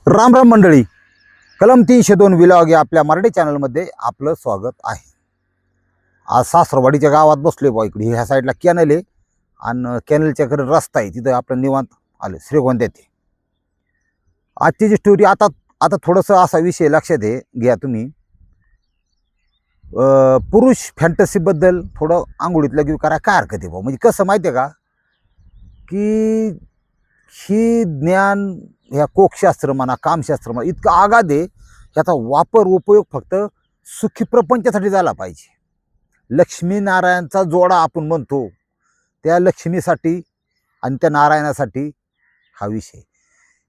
राम राम मंडळी, कलम 302 विलॉग या आपल्या मराठी चॅनलमध्ये आपलं स्वागत आहे. आज सासरवाडीच्या गावात बसलोय बा. इकडे ह्या साईडला कॅनल आहे आणि कॅनलच्याकडे रस्ता आहे, तिथं आपलं निवांत आलं श्रीगोंद्यात आहे. आजची जी स्टोरी आता आता थोडंसं असा विषय लक्षात घ्या तुम्ही. पुरुष फॅन्टसीबद्दल थोडं आंघोळीतलं की करा काय हरकत आहे भाऊ. म्हणजे कसं माहिती आहे का की ही ज्ञान ह्या कोकशास्त्र म्हणा कामशास्त्र म्हणा इतकं आगाध आहे. ह्याचा वापर उपयोग फक्त सुखी प्रपंचासाठी झाला पाहिजे. लक्ष्मीनारायणचा जोडा आपण म्हणतो त्या लक्ष्मीसाठी आणि त्या नारायणासाठी हा विषय.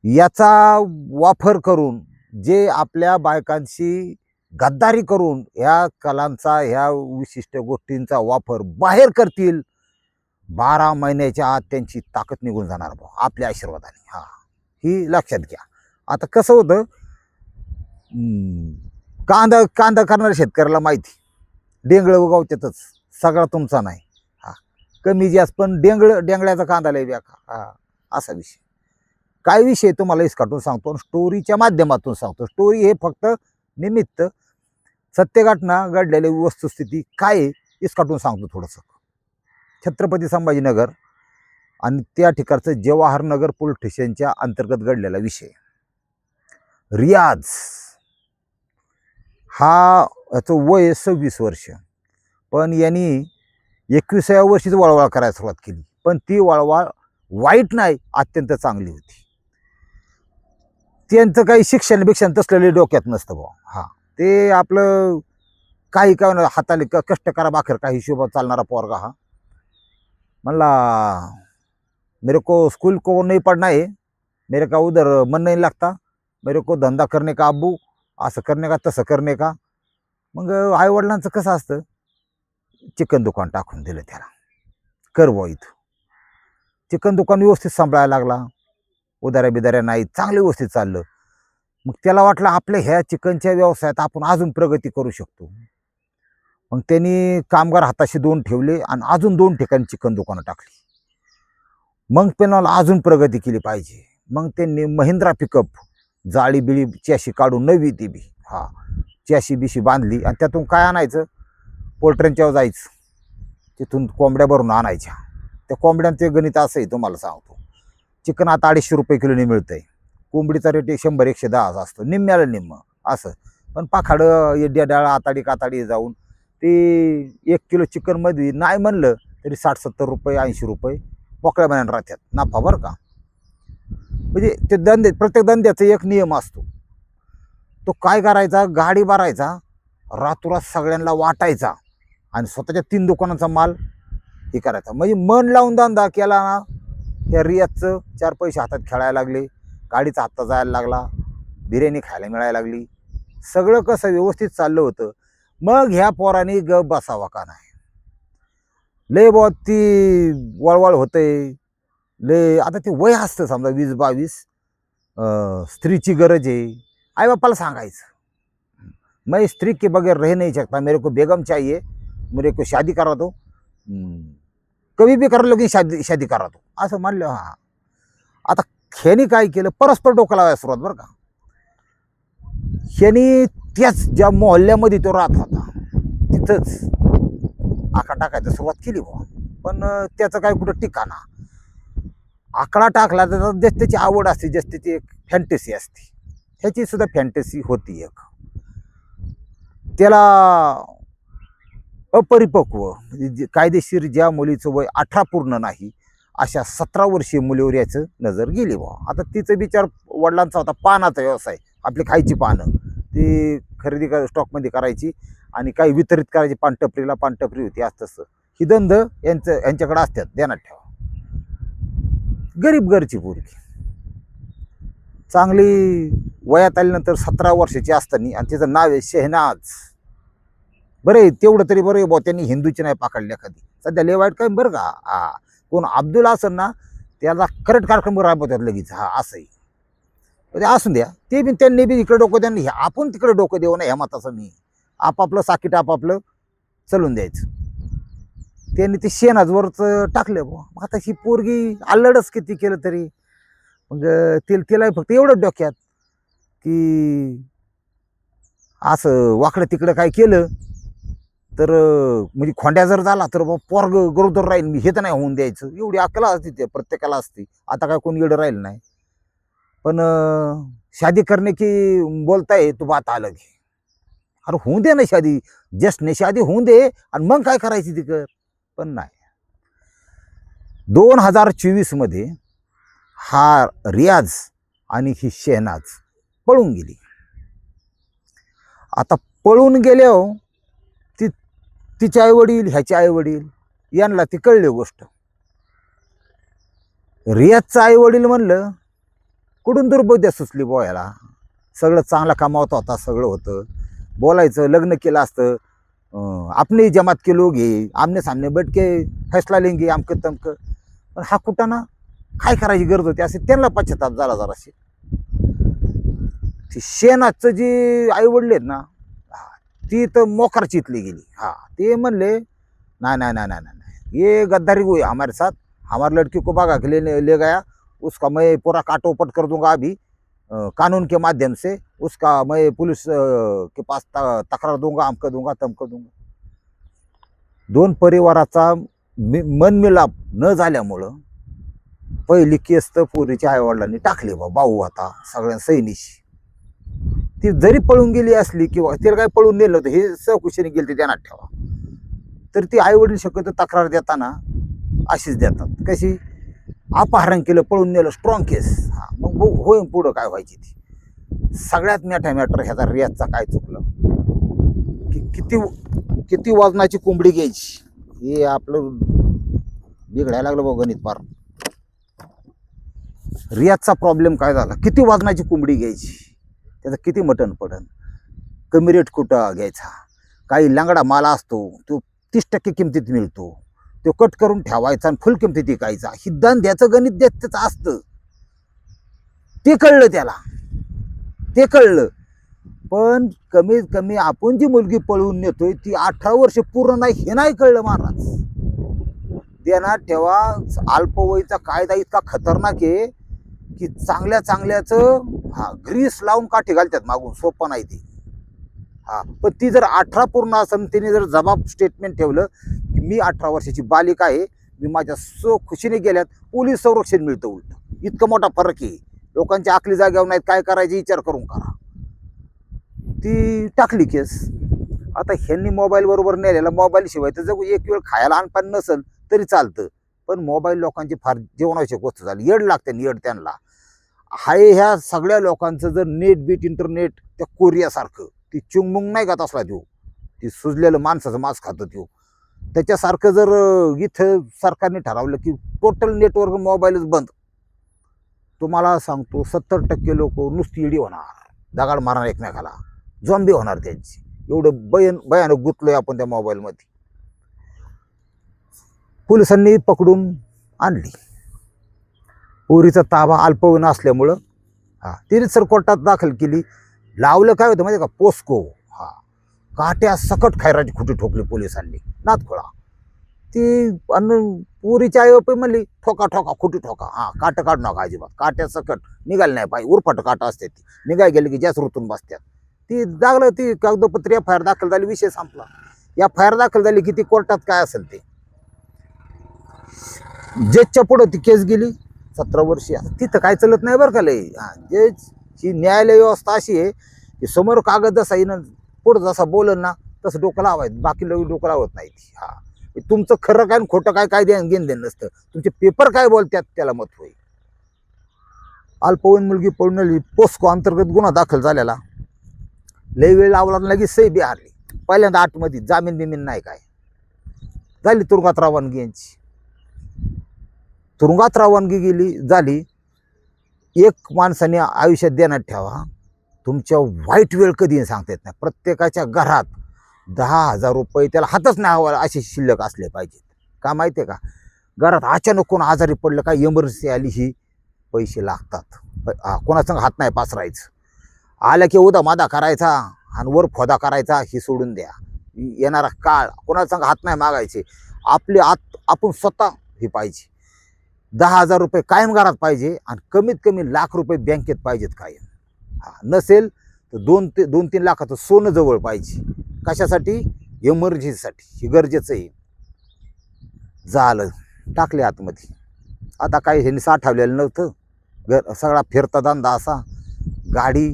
याचा वापर करून जे आपल्या बायकांशी गद्दारी करून ह्या कलांचा ह्या विशिष्ट गोष्टींचा वापर बाहेर करतील, 12 महिन्याच्या आत त्यांची ताकद निघून जाणार भाऊ आपल्या आशीर्वादाने. हा, ही लक्षात घ्या. आता कसं होतं, कांदा कांदा करणाऱ्या शेतकऱ्याला माहिती, डेंगळं उगवत्यातच, सगळा तुमचा नाही. हा, कमी जास्त पण डेंगळ्याचा कांदा लय बेकार. हा, असा विषय. काय विषय तुम्हाला इसकाटून सांगतो, स्टोरीच्या माध्यमातून सांगतो. स्टोरी हे फक्त निमित्त, सत्य घटना घडलेली वस्तुस्थिती काय इसकाटून सांगतो थोडंसं. छत्रपती संभाजीनगर आणि त्या ठिकाणचं जवाहरनगर पोलीस स्टेशनच्या अंतर्गत घडलेला विषय. रियाज हा, याचं वय 26 वर्ष, पण यांनी 21व्या वर्षीच वळवळ करायला सुरुवात केली. पण ती वळवळ वाईट नाही, अत्यंत चांगली होती. त्यांचं काही शिक्षण बिक्षण तसलेले डोक्यात नसतं भाऊ. हा, ते आपलं काही काय हाताले कष्ट करा भाकर काही हिशोबात चालणारा पोरगा. हा म्हणला मेरे को स्कूल को नहीं पढ़ना है, मेरे का उधर मन नहीं लगता, मेरे को धंदा करने का अब्बू, असं करणे का तसं करणे का. मग आईवडिलांचं कसं असतं, चिकन दुकान टाकून दिलं त्याला. कर बुवा इथं. चिकन दुकान व्यवस्थित सांभाळायला लागला, उदाऱ्या बिदाऱ्या नाही, चांगलं व्यवस्थित चाललं. मग त्याला वाटलं आपल्या ह्या चिकनच्या व्यवसायात आपण अजून प्रगती करू शकतो. मग त्यांनी कामगार हाताशी 2 ठेवले आणि अजून 2 ठिकाणी चिकन दुकानं टाकली. मग त्यांना अजून प्रगती केली पाहिजे. मग त्यांनी महिंद्रा पिकअप जाळी बिळी चॅशी काढून नवी ती बी, हा, चॅशी बिशी बांधली आणि त्यातून काय आणायचं, पोल्ट्र्यांच्यावर जायचं, तिथून कोंबड्या भरून आणायच्या. त्या कोंबड्यांचे गणित असं आहे तुम्हाला सांगतो. चिकन आता 250 रुपये किलोने मिळतंय, कोंबडीचा रेट 100-110 असतो, निम्म्याला निम्म असं. पण पाखाडं येड्या डाळा आताडी काताडी जाऊन ते 1 किलो चिकनमध्ये नाही म्हणलं तरी 60-70 रुपये 80 रुपये मोकळ्या महिन्यात राहतात नफा बरं का. म्हणजे ते धंदे, प्रत्येक धंद्याचा एक नियम असतो. तो काय करायचा, गाडी भरायचा, रातोरात सगळ्यांना वाटायचा आणि स्वतःच्या 3 दुकानाचा माल हे करायचा. म्हणजे मन लावून धंदा केला ना, ह्या रियाजचं 4 पैसे हातात खेळायला लागले, गाडीचा हप्ता जायला लागला, बिर्याणी खायला मिळायला लागली, सगळं कसं व्यवस्थित चाललं होतं. मग ह्या पोराने गप बसावा का नाही. लय बहुत ती वळवळ होते लय. आता ते वय असतं समजा 20-22, स्त्रीची गरज आहे. आई बापाला सांगायचं, मैं स्त्री के बगैर रह नहीं सकता, मेरे को बेगम चाहिए, मेरे को शादी करा दो, कभी भी कर लो शादी शादी करा दो असं म्हणलं. हा, आता ह्यानी काय केलं, परस्पर डोकं लावायला सुरुवात बरं का. ह्यानी त्याच ज्या मोहल्ल्यामध्ये तो राहत होता तिथंच आकडा टाकायला सुरुवात केली बुवा. पण त्याचं काय कुठं ठिकाणा. आकडा टाकला तर जस त्याची आवड असते, जस त्याची एक फॅन्टसी असते, ह्याची सुद्धा फॅन्टसी होती एक. त्याला अपरिपक्व म्हणजे कायदेशीर ज्या मुलीचं वय 18 पूर्ण नाही अशा 17 वर्षीय मुलीवर याचं नजर गेली बुवा. आता तिचं विचार वडिलांचा होता पानाचा व्यवसाय, आपली खायची पानं ती खरेदी स्टॉकमध्ये करायची आणि काही वितरित करायची पानटपरीला, पानटपरी होती असं तसं. ही धंद यांच्याकडे असतात, ध्यानात ठेवा. गरीब घरची पोरगी, चांगली वयात आल्यानंतर 17 वर्षाची असताना, आणि तिचं नाव आहे शेहनाज. बरे तेवढं तरी बरं बुवा, त्यांनी हिंदूची नाही पकडली एखादी. सध्या लय वाईट काय बरं का. हा, कोण अब्दुल असेल ना त्याला करंट कार्यक्रम राबवतात लगेच. हा, असंही असून द्या. ते बी त्यांनी बी इकडे डोकं, त्यांनी आपण तिकडे डोकं देऊ नये ह्या मताचं मी. आपापलं साकीट आपापलं चलून द्यायचं. त्यांनी ते शेणाजवरच टाकलं बुवा. मग आता ही पोरगी अल्लडच किती केलं तरी मग तिलाही फक्त एवढंच डोक्यात, की असं वाकडं तिकडं काय केलं तर म्हणजे खोंड्या जर झाला तर पोरग गरोदर राहील, मी हे तर नाही होऊन द्यायचं. एवढी अक्कल असते ते प्रत्येकाला असते. आता काय कोणी येडं राहील नाही. पण शादी करने की बोलता है तो बात अलग है. अरे होऊन दे ना शादी, जस्ट शादी होऊन दे आणि मग काय करायची ती कर. पण नाही. 2024 मध्ये हा रियाज आणि ही शेहनाज पळून गेली. आता पळून गेल्यावर ती तिचे आई वडील, ह्याचे आई वडील यांना ती कळली गोष्ट. रियाजचा आई वडील म्हणलं कुठून दुर्बुद्ध्या सुचली बोयाला, सगळं चांगला कमावता होता, सगळं होतं, बोलायचं लग्न केलं असतं, अपनी जमात के लोग हे आमने सामने बैठ के फैसला लेंगे आमकं तमकं. पण हा कुठं काय करायची गरज होती असे त्यांना पश्चाताप झाला जराशी. ती शेणाचं जी आई वडील आहेत ना, ती तर मोकार चितली गेली. हा ते म्हणले नाही नाही नाही नाही नाही, ये गद्दारी हुई हमारे साथ, हमारी लड़की को भगा के ले गया, उसका मैं पूरा काटोपट कर दूंगा अभी कानून के माध्यम से, उसका मैं पुलिस के पास तक्रार दूंगा, अमकं दूंगा तमकं दूंगा. दोन परिवाराचा मनमिलाप न झाल्यामुळं पहिली केस तर पोरीच्या आईवडिलांनी टाकली. भाऊ होता सगळ्या सैनिशी. ती जरी पळून गेली असली किंवा तिला काय पळून नेलं होतं हे चौकशीने गेली, ध्यानात ठेवा. तर ती आई वडील शक्यतो तक्रार देताना अशीच देतात. कशी, अपहरण केलं, पळून नेलं, स्ट्रॉंग केस. हा मग होय पुढं काय व्हायची ती. सगळ्यात मोठा मॅटर ह्याचा रियाजचा काय चुकलं की किती वजनाची कोंबडी घ्यायची, हे आपलं बिघडायला लागलं बघ गणित पार. रियाजचा प्रॉब्लेम काय झाला, किती वजनाची कोंबडी घ्यायची, त्याचं किती मटण पडन, कमी रेट कुठं घ्यायचा. काही लांगडा माल असतो तो 30% किमतीत मिळतो, तो कट करून ठेवायचा आणि फुल किमतीत विकायचा. ही धंद्याचं गणित त्याचं असतं. ते कळलं त्याला, ते कळलं. पण कमीत कमी आपण जी मुलगी पळवून नेतोय ती 18 वर्ष पूर्ण नाही हे नाही कळलं महाराज. ध्यानात ठेवा, अल्पवयीचा कायदा इतका खतरनाक आहे की चांगल्या चांगल्याचं ग्रीस लावून काठी घालतात मागून, सोपं नाही ते. पण ती जर 18 पूर्ण असेल, तिने जर जबाब स्टेटमेंट ठेवलं की मी 18 वर्षाची बालिका आहे, मी माझ्या खुशीने गेल्यात, पोलीस संरक्षण मिळतं. उलट इतका मोठा फरक आहे. लोकांच्या आखली जाग्यावर नाहीत, काय करायचे विचार करून करा. ती टाकली केस. आता ह्यांनी मोबाईल बरोबर नेलेला, मोबाईल शिवाय तर जग एक वेळ खायला आणपान नसेल तरी चालतं, पण मोबाईल लोकांची फार जीवनावश्यक गोष्ट झाली. येड लागते येड त्यांना. हाय ह्या सगळ्या लोकांचं जर नेट बीट इंटरनेट त्या कोरियासारखं, ती चुंगमुंग नाही खात असला तो, ती सुजलेलं माणसाचं मांस खातं तो, त्याच्यासारखं जर इथं सरकारने ठरवलं की टोटल नेटवर्क मोबाईलच बंद, तुम्हाला सांगतो 70% लोक नुसती इडी होणार, दगाड मारणार एकमेकाला, झॉम्बी होणार त्यांची. एवढं भयानक गुंतलोय आपण त्या मोबाईलमध्ये. पोलिसांनी पकडून आणली. पोरीचा ताबा अल्पवयीन असल्यामुळं तिने सर कोर्टात दाखल केली. लावलं काय होतं माहिती का, पोस्को. काट्या सकट खैराची खुटी ठोकली पोलिसांनी, नातखोळा. ती पोरीच्या आई बाप म्हणली ठोका ठोका खुटी ठोका, काट काढू नका अजिबात, काट्या सकट निघाली नाही पाहिजे, उरफाट काटा असते ती, निघाय गेली की जास्त ऋतून बसत्यात. ती लागलं, ती कागदपत्री FIR दाखल झाली, विषय संपला. FIR दाखल झाली की ती कोर्टात काय असेल ते. जजच्या पुढं ती केस गेली 17 वर्षी. तिथं काय चलत नाही बरं का लय. जज ही न्यायालय व्यवस्था अशी आहे की समोर कागद जसा येईन, पुढं जसा बोलन ना तसं डोकं लावायचं, बाकी डोकं लावत नाही ती. तुमचं खरं काय खोटं काय काय घेण देण नसतं, तुमचे पेपर काय बोलतात त्याला मत होईल. अल्पवयीन मुलगी पळून आली, पोस्को अंतर्गत गुन्हा दाखल झालेला. लय वेळ लावला, लगेच सही बी हारली. पहिल्यांदा 8 मध्ये जामीन बिमीन नाही, काय झाली तुरुंगात रवानगी यांची. तुरुंगात रवानगी झाली. एक माणसाने आयुष्यात ध्यानात ठेवा, तुमच्या वाईट वेळ कधी सांगता येत नाही. प्रत्येकाच्या घरात 10,000 रुपये त्याला हातच नाही हवा असे शिल्लक असले पाहिजेत. का माहिती आहे का, घरात अचानक कोण आजारी पडलं, काय इमर्जन्सी आली, ही पैसे लागतात. कोणासंग हात नाही पासरायचं. आलं की उदा मादा करायचा आणि वर फोदा करायचा, ही सोडून द्या. येणारा काळ कोणासंग हात नाही मागायचे. आपले आपण स्वतः हे पाहिजे. 10,000 रुपये कायम घरात पाहिजे आणि कमीत कमी ₹1,00,000 बँकेत पाहिजेत कायम. हा नसेल तर 2-3 लाखाचं सोनं जवळ पाहिजे. कशासाठी? इमर्जन्सीसाठी. हे गरजेचं आहे. झालं, टाकले आतमध्ये. आता काही ह्यांनी साठवलेलं नव्हतं. सगळा फिरता धंदा असा. गाडी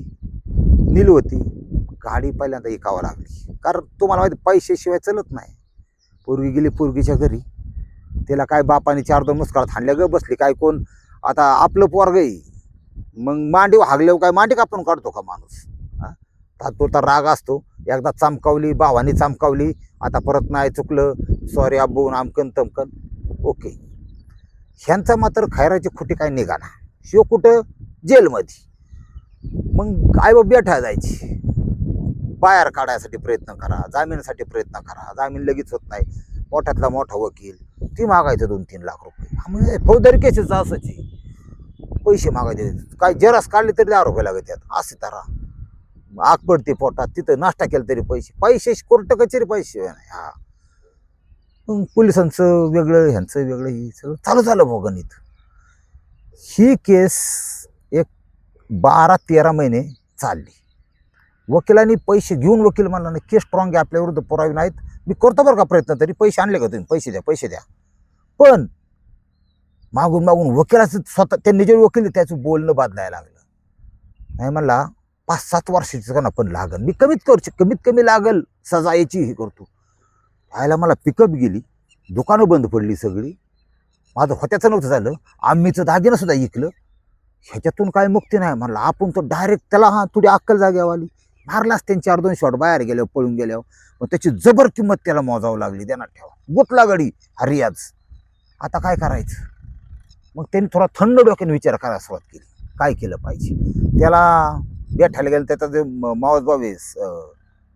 नेली होती. गाडी पहिल्यांदा विकावं लागली, कारण तुम्हाला माहिती पैशाशिवाय चलत नाही. पोरगी गेली पोरगीच्या घरी, तिला काय बापाने 4-2 मुस्काळात हाणल्या ग बसली. काय कोण आता आपलं पोरग आहे, मग मांडी हागल्यावर काय मांडी कापून काढतो का माणूस? तात्पुरता राग असतो. एकदा चमकावली, भावानी चमकावली, आता परत नाही चुकलं, सॉरी अब्बू, आमकन तमकन, ओके. ह्यांचा मात्र खैराची खोटी काय निघाना. शिव कुठं? जेलमध्ये. मग आई बाबा बेठा जायची, बाहेर काढायसाठी प्रयत्न करा, जामिनासाठी प्रयत्न करा. जामीन लगेच होत नाही. मोठ्यातला मोठा वकील, ती मागायचं 2-3 लाख रुपये. म्हणजे फौजदारी केसेस असंच आहे. पैसे मागायचे, काय जरास काढले तरी 10 रुपये लागत आहेत. असे तर आग पडते पोटात, तिथं नाश्ता केला तरी पैसे कोर्ट कचेरी पैसे नाही. हा मग पोलिसांचं वेगळं, ह्यांचं वेगळं, ही सगळं चालू झालं भोगणीत. ही केस एक 12-13 महिने चालली. वकिलांनी पैसे घेऊन, वकील म्हणला नाही केस स्ट्रॉंग आहे, आपल्या विरुद्ध पुरावे नाहीत, मी करतो बरं का प्रयत्न, तरी पैसे आणले का तुम्ही? पैसे द्या. पण मागून वकिलाचं स्वतः त्यांनी जे वकील त्याचं बोलणं बदलायला लागलं. नाही म्हणला 5-7 वर्षाचं का ना पण लागल, मी कमीत कमी लागल सजा याची हे करतो. व्हायला मला पिकअप गेली, दुकानं बंद पडली सगळी, माझं होत्याचं नव्हतं झालं, आम्हीचं दागिनं सुद्धा इकलं. ह्याच्यातून काय मुक्ती नाही. म्हणलं आपण तो डायरेक्ट त्याला थोडी अक्कल जाग्यावाली मारलाच. त्यांची 2 शॉट बाहेर गेल्यावर, पळून गेल्यावर, मग त्याची जबर किंमत त्याला मोजावं लागली. देणार ठेवा, गुतला गडी हा रियाज. आता काय करायचं? मग त्यांनी थोडा थंड डोक्याने विचार करायला सुरुवात केली, काय केलं पाहिजे. त्याला बेठायला गेलं, त्याचा जे मावस भाऊ आहे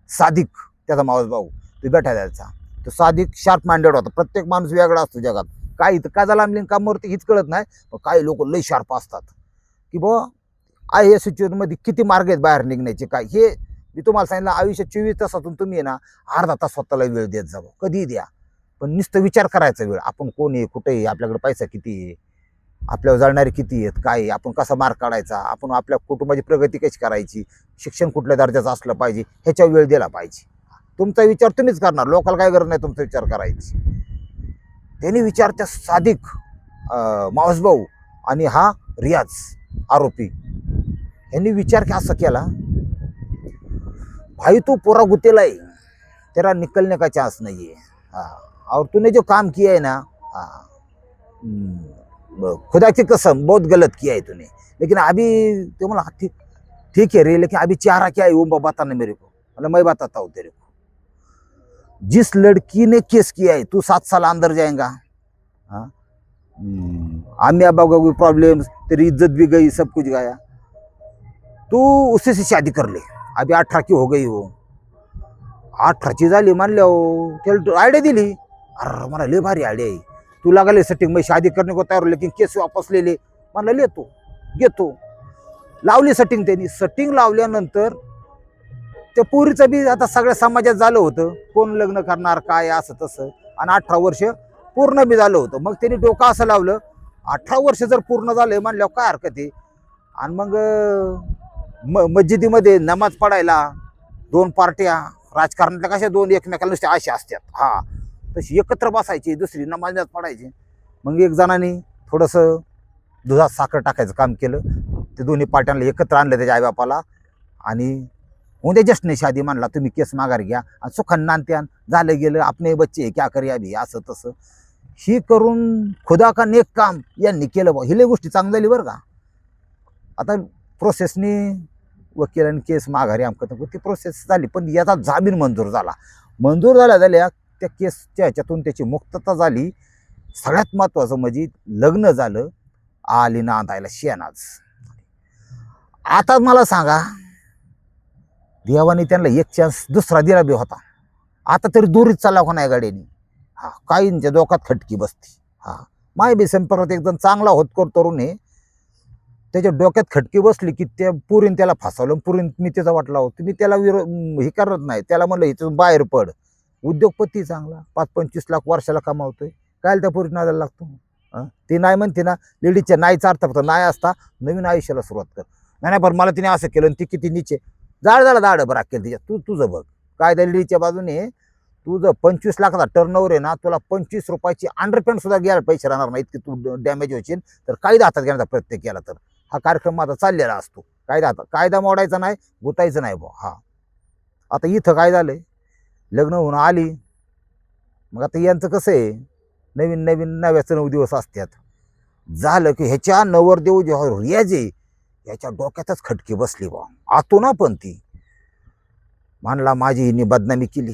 सादिक, त्याचा मावस भाऊ तो बेठायला जायचा. तो सादिक शार्प माइंडेड होता. प्रत्येक माणूस वेगळा असतो जगात. काय इथं का झाला आमली कामावरती हीच कळत नाही. काही लोक लई शार्प असतात की बुवा आहे या सिच्युएशनमध्ये किती मार्ग आहेत बाहेर निघण्याचे. काय हे मी तुम्हाला सांगितलं, आयुष्यात 24 तासातून तुम्ही आहे ना अर्धा तास स्वतःला वेळ देत जावं, कधीही द्या, पण नुसतं विचार करायचा वेळ. आपण कोण आहे, कुठे आहे, आपल्याकडे पैसा किती आहे, आपल्यावर जळणारे किती आहेत, काय आहे, आपण कसा मार्क काढायचा, आपण आपल्या कुटुंबाची प्रगती कशी करायची, शिक्षण कुठल्या दर्जाचं असलं पाहिजे, ह्याच्यावर वेळ दिला पाहिजे. तुमचा विचार तुम्हीच करणार, लोकांना काय गरज नाही तुमचा विचार करायची. त्यांनी विचार त्या सादिक मावसभाऊ आणि हा रियाज आरोपी यांनी विचार असं केला, भाई तू पूरा गुतेला है, तेरा निकलने का चांस नहीं है, और तूने जो काम किया है ना, खुदा की कसम बहुत गलत किया है तूने, लेकिन अभी तो बोला ठीक है रे, लेकिन अभी चारा क्या है वो बताना मेरे को। मतलब मैं बताता हूँ तेरे को, जिस लड़की ने केस किया है तू 7 साल अंदर जाएगा। हाँ, आम्मी अब्बा का कोई प्रॉब्लम, तेरी इज्जत भी गई, सब कुछ गया, तू उसी से शादी कर ले। अभी 18 की हो गई हो, 18ची झाली म्हणल्यावर त्याला आयडिया दिली, अरे मला लय भारी आयडिया आहे, तू लागले सेटिंग में शादी करने को तैयार, लेकिन केस वापस ले ले। म्हणलं लेतो, घेतो, लावली सेटिंग। त्यांनी सेटिंग लावल्यानंतर त्या पोरीचं बी आता सगळ्या समाजात झालं होतं, कोण लग्न करणार काय असं तसं, आणि 18 वर्ष पूर्ण बी झालं होतं। मग त्यांनी डोकं असं लावलं, 18 वर्ष जर पूर्ण झाले म्हणल्यावर काय हरकत आहे। आणि मग मस्जिदीमध्ये नमाज पडायला 2 पार्ट्या, राजकारणातल्या कशा 2 एकमेकाला नुसते अशा असतात, हा तशी एकत्र बसायची, दुसरी नमाज पडायची। मग एक जणांनी थोडंसं दुधात साखर टाकायचं काम केलं, ते दोन्ही पार्ट्यांना एकत्र आणलं त्याच्या आईबापाला, आणि उद्या जश्न शादी म्हणला, तुम्ही केस माघार घ्या आणि सुखान नांत्यान, झालं गेलं, आपले बच्चे क्या करूया भी, असं तसं ही करून खुदा का नेक काम यांनी केलं बा। हिले गोष्टी चांगली झाली बरं का। आता प्रोसेसनी वकिलांनी केस माघारी आमकं ती प्रोसेस झाली, पण याचा जामीन मंजूर झाला। मंजूर झाल्या त्या केसच्या ह्याच्यातून त्याची मुक्तता झाली। सगळ्यात महत्त्वाचं म्हणजे लग्न झालं, आली नांदायला शेणाच। आता मला सांगा, देवाने त्यांना एक चान्स दुसरा दिला बी होता, आता तरी दुरीत चालला का नाही गाडीने, हा काहींच्या डोक्यात खटकी बसती। हा माय बी संपर्कात एकदम चांगला होतकर तरुण आहे, त्याच्या डोक्यात खटकी बसली की त्या पुरीन त्याला फसवलं, पुरीन मी त्याचा वाटला होतो, मी त्याला हे करत नाही, त्याला म्हणलं इथून बाहेर पड, उद्योगपती चांगला 5-25 लाख वर्षाला कमावतोय, काय त्या पुरी नादाला लागतो। ती नाही म्हणते ना, लेडीजच्या नाहीचा अर्थ फक्त नाही असता, नवीन आयुष्याला सुरुवात कर। नाही नाही, पण मला तिने असं केलं आणि ती किती नीचे जाड झाला दाड बराक केलं तिच्या. तू तुझं बघ काय दिल्लीच्या बाजूने तुझं 25 लाखाचा टर्नओव्हर आहे ना, तुला 25 रुपयाची अंडरपॅन्ट सुद्धा घ्यायला पैसे राहणार नाही, इतकी तू डॅमेज होशील. तर कायदा हातात घेण्याचा प्रयत्न केला तर हा कार्यक्रम माझा चाललेला असतो. कायदा मोडायचा नाही, गुतायचं नाही बुवा. हा आता इथं काय झालंय, लग्न होऊन आली. मग आता यांचं कसं आहे, नवीन नवीन नव्याचं 9 दिवस असतात. झालं की ह्याच्या नवरदेव जेव्हा रियाज आहे ह्याच्या डोक्यातच खटकी बसली बा आतो ना. पण ती म्हणला माझी हिने बदनामी केली,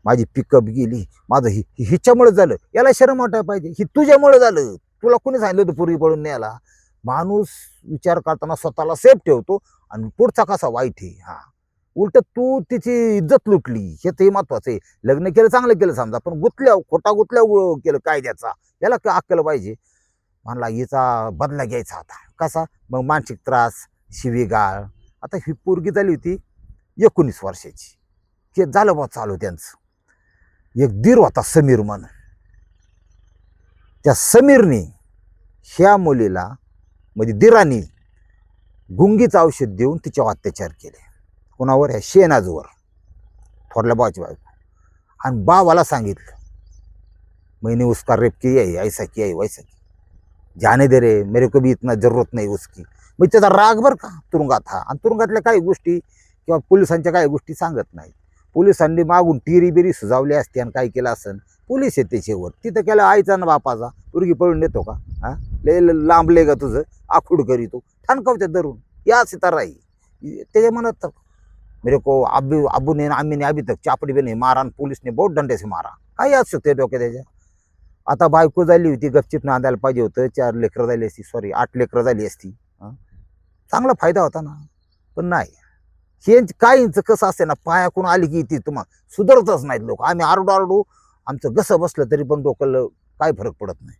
माझी पिकअप गेली, माझं हिच्यामुळे झालं. याला शरम वाटायला पाहिजे, ही तुझ्यामुळे झालं. तुला कोणी सांगितलं होतं पूर्वी पळून न्यायला? माणूस विचार करताना स्वतःला सेफ ठेवतो आणि पुढचा कसा वाईट आहे. हा उलट तू तिची इज्जत लुटली, हे ते महत्वाचं आहे. लग्न केलं चांगलं केलं समजा, पण खोटा गुतल्या केलं कायद्याचा, याला अक्कल पाहिजे. म्हणला हिचा बदला घ्यायचा आता. कसा? मग मानसिक त्रास, शिवीगाळ. आता ही पोरगी झाली होती 19 वर्षाची. हे झालं बा चालू त्यांचं. एक दीर होता समीर म्हणून. त्या समीरने ह्या मुलीला म्हणजे दिरानी गुंगीचं औषध देऊन तिच्यावर अत्याचार केले. कोणावर? ह्या शेनाजवर, थोरल्या बाबाची बायको. आणि बाबाला सांगितलं मैंने उसका रेप किया है, ऐसा किया है, वैसा किया, जाने दे रे, मेरे को भी इतना जरूरत नाही उसकी. मग त्याचा राग बरं का तुरुंगात. हा आणि तुरुंगातल्या काही गोष्टी किंवा पोलिसांच्या काही गोष्टी सांगत नाहीत. पोलिसांनी मागून टिरी बिरी सुजावली असते आणि काय केलं असेल. पोलीस येते शेवट. तिथं केलं आईचा ना बापाचा. पोरगी पळून नेतो का? हा लय लांबले का तुझं आखूड करीतो, ठाणकावत्या धरून या सिताराई. त्याच्या मनात तर मेरे को अबू ने अम्मी ने अभी तक चापड़ी भी नहीं मारा, पुलिस ने बहुत डंडे से मारा. काही असू शकते डोक्यात त्याच्या. आता बायको झाली होती, गपचिप नांदायला पाहिजे होतं. 4 लेकरं झाली असती, सॉरी 8 लेकरं झाली असती. चांगला फायदा होता ना. पण नाही, हे काहींचं कसं असते ना, पायाकून आली की ती तुम्हाला सुधारतच नाहीत लोक. आम्ही आरडू आमचं कसं बसलं तरी पण डोक्याला काय फरक पडत नाही.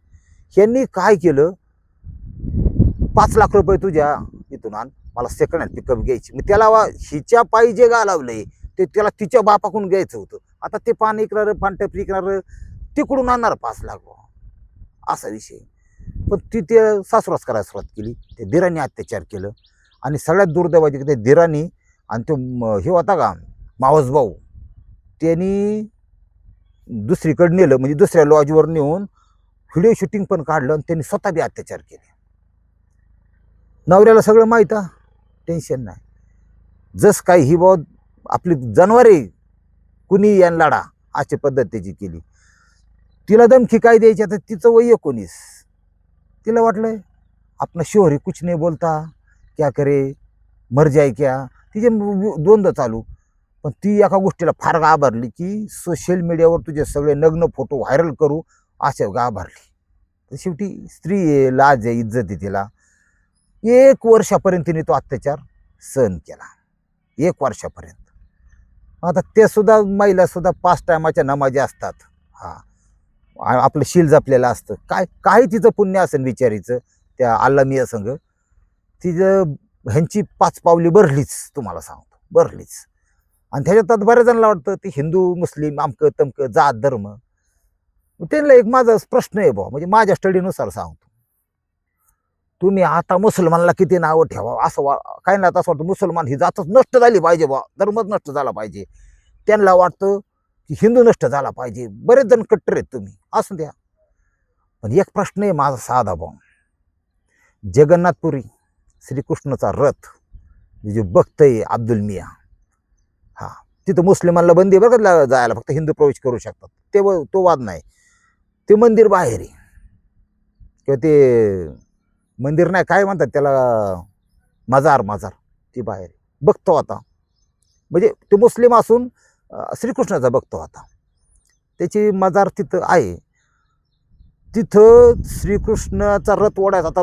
ह्यांनी काय केलं, 5 लाख रुपये तुझ्या इथून आण, मला सेकंड हँड पिकअप घ्यायची. मग त्याला हिच्या पायी जे घालावलंय ते त्याला तिच्या बापाकडून घ्यायचं होतं. आता ते पान इकणार, पानटप विकणार, तिकडून आणणार 5 लाख असा विषय. पण ती ते सासुरास करायला सुरुवात केली. ते दिरांनी अत्याचार केलं. आणि सगळ्यात दुर्दैवाची ते दिरांनी आणि तो हे होता का मावस भाऊ, त्यांनी दुसरीकडे नेलं, म्हणजे दुसऱ्या लॉजवर नेऊन व्हिडिओ शूटिंग पण काढलं आणि त्यांनी स्वतः बी अत्याचार केले. नवऱ्याला सगळं माहीत, टेन्शन नाही. जस काही ही बहुत आपली जनावरे कुणी यान लढा अशी पद्धत त्याची केली. तिला धमकी काय द्यायची? आता तिचं वय 19. तिला वाटलं आपण शोहरी कुछ नाही बोलता, क्या करे, मर जाय क्या. तिचे द्वंद्व चालू. पण ती एका गोष्टीला फार घाबरली की सोशल मीडियावर तुझे सगळे नग्न फोटो व्हायरल करू, अशा घाबरली. शेवटी स्त्री आहे, लाज आहे, इज्जत आहे तिला. 1 वर्षापर्यंत तिने तो अत्याचार सहन केला. 1 वर्षापर्यंत. आता ते सुद्धा महिला सुद्धा 5 टायमाच्या नमाजी असतात. हा आपलं शील जपलेलं असतं. काही तिचं पुण्य असेल विचारीचं त्या अल्लामिया संघ. तिचं ह्यांची 5 पावली भरलीच, तुम्हाला सांगतो भरलीच. आणि त्याच्यात बऱ्याच जणांना वाटतं ती हिंदू मुस्लिम अमकं तमकं जात धर्म. त्यांना एक माझा प्रश्न आहे बुवा, म्हणजे माझ्या स्टडीनुसार सांगतो. तुम्ही आता मुसलमानला किती नावं ठेवा, असं काय नाही. असं वाटतं मुसलमान ही जातच नष्ट झाली पाहिजे बा, धर्मच नष्ट झाला पाहिजे. त्यांना वाटतं की हिंदू नष्ट झाला पाहिजे. बरेच जण कट्टर आहेत, तुम्ही असू द्या. पण एक प्रश्न आहे माझा साधा बा, जगन्नाथपुरी श्रीकृष्णाचा रथ जे भक्त आहे अब्दुल मिया, हा तिथं मुस्लिमांना बंदी बरं का जायला, फक्त हिंदू प्रवेश करू शकतात. तो वाद नाही. ते मंदिर बाहेर आहे, किंवा ते मंदिर नाही काय म्हणतात त्याला, मजार ती बाहेर बघतो आता. म्हणजे ते मुस्लिम असून श्रीकृष्णाचा भक्त होता. त्याची मजार तिथं आहे. तिथं श्रीकृष्णाचा रथ ओढायचा. आता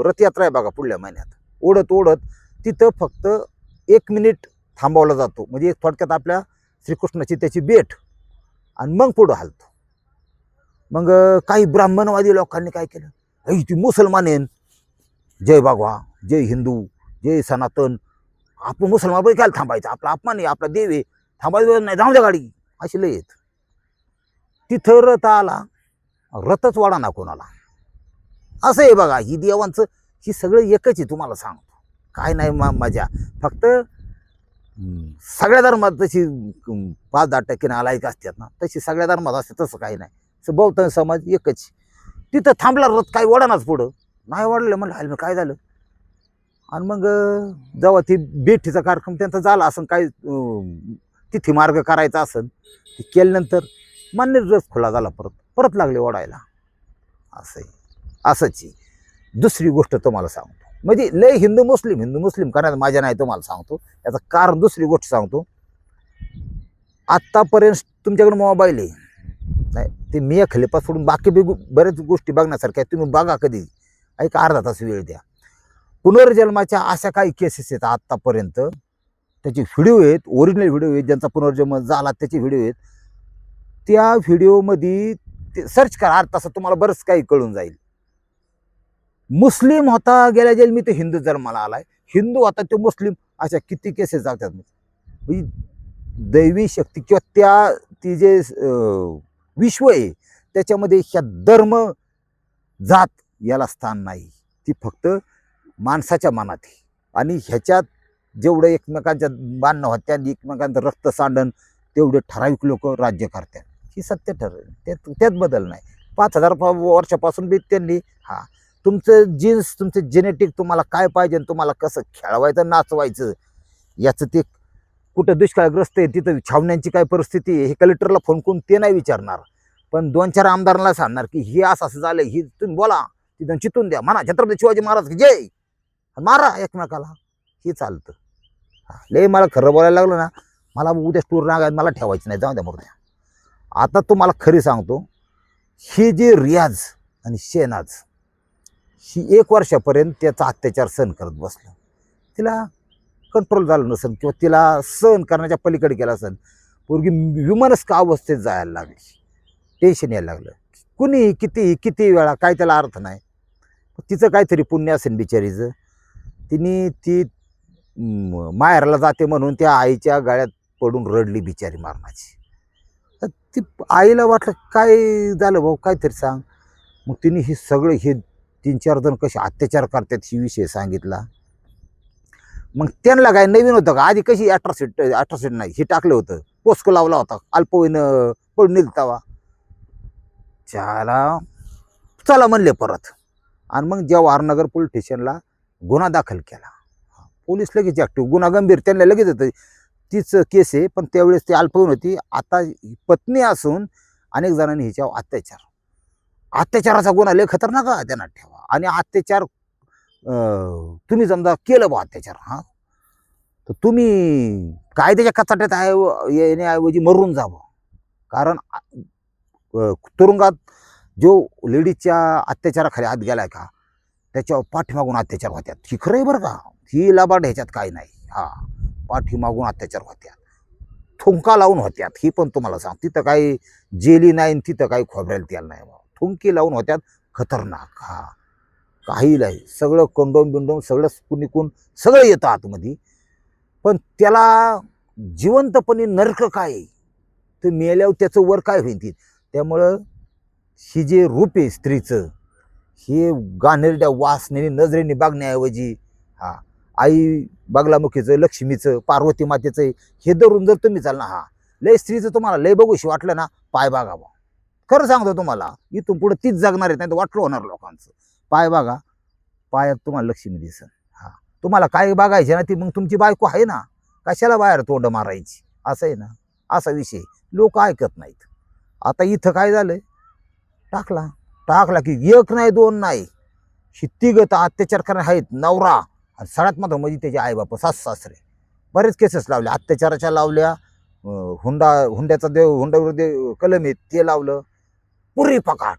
रथयात्रा आहे बघा पुढल्या महिन्यात. ओढत तिथं फक्त 1 मिनिट थांबवला जातो. म्हणजे थोडक्यात आपल्या श्रीकृष्णाची त्याची भेट आणि मग पुढं हलतो. मग काही ब्राह्मणवादी लोकांनी काय केलं, ती मुसलमान आहे, जय भगवा, जय हिंदू, जय सनातन, आपण मुसलमान काय थांबायचं, आपला अपमान आहे, आपला देव आहे, थांबायचं नाही, जाऊ द्या गाडी, अशी लय येत. तिथं रथ आला, रथच वाढा ना कोणाला. असं आहे बघा, ही देवांचं ही सगळं एकच आहे, तुम्हाला सांगतो. काय नाही मजा. फक्त सगळ्या धर्मात जशी 5-10% नालायक असतात ना, तशी सगळ्या धर्मात असते तसं काही नाही. बहुतांश समाज एकच. तिथं थांबला रथ काही वडानाच पुढं नाही वाढलं. म्हणलं हाल काय झालं. आणि मग जेव्हा ती बेठीचा कार्यक्रम त्यांचा झाला असं काही तिथी मार्ग करायचा असेल ते केल्यानंतर मान्य रथ खुला झाला. परत लागले ओढायला. असंच. दुसरी गोष्ट तुम्हाला सांगतो, म्हणजे लय हिंदू मुस्लिम करायला माझ्या नाही, तुम्हाला सांगतो याचं कारण. दुसरी गोष्ट सांगतो, आत्तापर्यंत तुमच्याकडे मोबाईल आहे नाही ते मी खलिपा सोडून बाकी बऱ्याच गोष्टी बघण्यासारख्या तुम्ही बघा. कधी एक अर्धा तास वेळ द्या. पुनर्जन्माच्या अशा काही केसेस आहेत आत्तापर्यंत, त्याचे व्हिडिओ आहेत, ओरिजिनल व्हिडिओ आहेत, ज्यांचा पुनर्जन्म झाला त्याचे व्हिडिओ आहेत. त्या व्हिडिओमध्ये सर्च करा, अर्धा तासात तुम्हाला बरंच काही कळून जाईल. मुस्लिम होता गेल्या जेल मी तो हिंदू जन्माला आलाय, हिंदू होता तो मुस्लिम, अशा किती केसेस जातात. म्हणजे दैवी शक्ती किंवा ती जे विश्व आहे त्याच्यामध्ये ह्या धर्म जात याला स्थान नाही. ती फक्त माणसाच्या मनात आहे. आणि ह्याच्यात जेवढं एकमेकांच्या बांधणं होत्या आणि एकमेकांचं रक्त सांडण तेवढे ठराविक लोक राज्य करतात. ही सत्य ठरेल, त्यात बदल नाही. 5000 वर्षापासून बी त्यांनी तुमचं जीन्स, तुमचं जेनेटिक, तुम्हाला काय पाहिजे, तुम्हाला कसं खेळवायचं नाचवायचं याचं ते कुठं दुष्काळग्रस्त आहे तिथं छावण्यांची काय परिस्थिती आहे हे कलेक्टरला फोन करून ते नाही विचारणार, पण 2-4 आमदारांना सांगणार की हे असं झालं, ही तुम्ही बोला, तिथून चितून द्या, म्हणा छत्रपती शिवाजी महाराज जय, मारा एकमेकाला. हे चालतं. लय मला खरं बोलायला लागलं ना, मला उद्या टूर नागायला मला ठेवायचं नाही, जाऊ द्या मूर्त्या. आता तुम्हाला खरी सांगतो, ही जी रियाज आणि शेनाज ही 1 वर्षापर्यंत त्याचा अत्याचार सहन करत बसलं. तिला कंट्रोल झालं नसेल किंवा तिला सहन करण्याच्या पलीकडे गेला असेल. पोरगी विमानच का अवस्थेत जायला लागली, टेन्शन यायला लागलं. कुणी किती वेळा, काय त्याला अर्थ नाही. तिचं काहीतरी पुण्य असेल बिचारीचं. ती माहेराला जाते म्हणून त्या आईच्या गळ्यात पडून रडली बिचारी मारणाची. ती आईला वाटलं काय झालं भाऊ, काहीतरी सांग. मग तिने हे 3-4 जण कसे अत्याचार करतात ही विषय सांगितला. मग त्यांना काय नवीन होतं का, आधी कशी अट्रॉसिटी नाही हे टाकलं होतं, पोस्को लावला होता, अल्पवयीन पळून निघतावा चला म्हणले परत. आणि मग जवाहरनगर पोलीस स्टेशनला गुन्हा दाखल केला. पोलीस लगेच ॲक्टिव्ह, गुन्हा गंभीर, त्यांना लगेच होतं. तीच केस आहे, पण त्यावेळेस ती अल्पवयीन होती. आता पत्नी असून अनेक जणांनी हिच्यावर अत्याचाराचा गुन्हा लय खतरनाक त्यांना ठेवा. आणि अत्याचार तुम्ही समजा केलं बा अत्याचार, तर तुम्ही कायद्याच्या कचाट्यात येण्याऐवजी मरून जावं. कारण तुरुंगात जो लेडीजच्या अत्याचाराखाली हात गेलाय का त्याच्यावर पाठीमागून अत्याचार होत्यात. ही खरं आहे बरं का, ही लाबाड ह्याच्यात काही नाही. पाठीमागून अत्याचार होत्यात, थुंका लावून होत्यात. ही पण तुम्हाला सांग, तिथं काही जेली नाही, तिथं काही खोबऱ्याला तेल नाही, थुंकी लावून होत्यात. खतरनाक. काही नाही, सगळं कंडोम सगळं कुणिकून सगळं येतं आतमध्ये. पण त्याला जिवंतपणे नरक काय, तर मेल्यावर त्याचं वर काय होईल. त्यामुळं ही जे रूप आहे स्त्रीचं, हे गाणेरड्या वासनेने नजरेने बघण्याऐवजी आई बागलामुखीचं, लक्ष्मीचं, पार्वती मातेचं हे धरून जर तुम्ही चालना, लय स्त्रीचं तुम्हाला लय बघूशी वाटलं ना, पाय बघावा. खरं सांगतो तुम्हाला, इथून पुढे तीच जगणार आहेत, नाही तर वाटलं होणार लोकांचं. पाय बघा, पायात तुम्हाला लक्ष्मी दिसन. तुम्हाला काय बघायचे ना, ती मग तुमची बायको आहे ना, कशाला बाहेर तोंड मारायची, असं आहे ना. असा विषय लोक ऐकत नाहीत. आता इथं काय झालंय, टाकला की 1 नाही 2 नाही, ही 3 अत्याचार करणारे आहेत. नवरा आणि सगळ्यात मोठं म्हणजे त्याचे आईबाप, सासरे. बरेच केसेस लावल्या, अत्याचाराच्या लावल्या, हुंड्याचा हुंड्यावर कलम आहे ते लावलं, पुरी पकाट.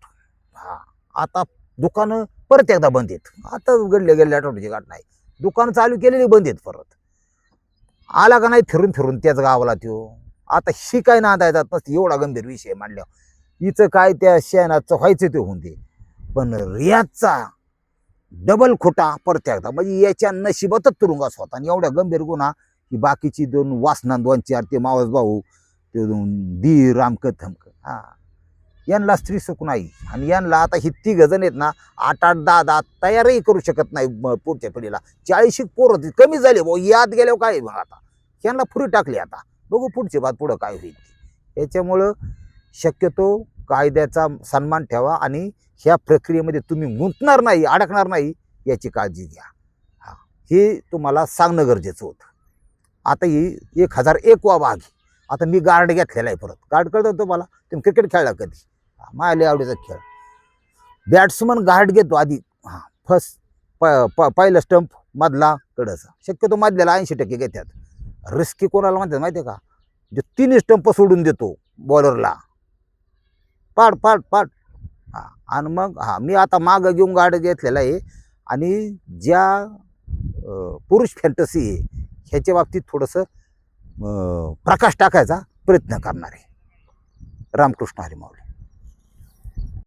आता दुकानं परत एकदा बंद आहेत. आता गेल्या आठवड्याची गाठ नाही, दुकानं चालू केलेली बंद आहेत. परत आला का नाही फिरून त्याच गावाला त्यो. आता ही काय नांदाय जात नसते, एवढा गंभीर विषय मांडल्यावर. हिचं काय त्या शेणाचं व्हायचं ते होऊन दे, पण रियाजचा डबल खोटा परत एकदा, म्हणजे याच्या नशिबातच तुरुंगास होता. आणि एवढ्या गंभीर गुन्हा की बाकीची 2 वासना 2-4 ते मावस भाऊ, ते 2 दी रामक थमक. यांना स्त्री सुख नाही. आणि यांना आता ही 3 जण आहेत ना, 8-8, 10-10 तयारही करू शकत नाही पुढच्या पिढीला. 40 पोरं होती, कमी झाले भाऊ, याद गेल्यावर काय मग आता यांना फुरी टाकली. आता बघू पुढची बात पुढं काय होईल. याच्यामुळं शक्यतो कायद्याचा सन्मान ठेवा आणि ह्या प्रक्रियेमध्ये तुम्ही गुंतणार नाही, अडकणार नाही याची काळजी घ्या. हा, हे तुम्हाला सांगणं गरजेचं होतं. आता ही 1001वा भाग. आता मी गार्ड घेतलेला आहे परत. गार्ड कळतं तुम्हाला, तुम्ही क्रिकेट खेळला कधी? माझ्या आवडीचा खेळ. बॅट्समन गार्ड घेतो आधी. हां, फर्स्ट पहिला स्टंप, मधला, कडचा. शक्यतो मधल्याला 80% घेतात. रिस्की कोणाला म्हणतात माहिती आहे का? जे 3 स्टंप सोडून देतो बॉलरला, पाड पाड पाड. हां, आणि मग मी आता मागं घेऊन गार्ड घेतलेला आहे. आणि ज्या पुरुष फॅन्टसी आहे ह्याच्या बाबतीत थोडंसं प्रकाश टाकायचा प्रयत्न करणार आहे. रामकृष्ण हरी माऊली.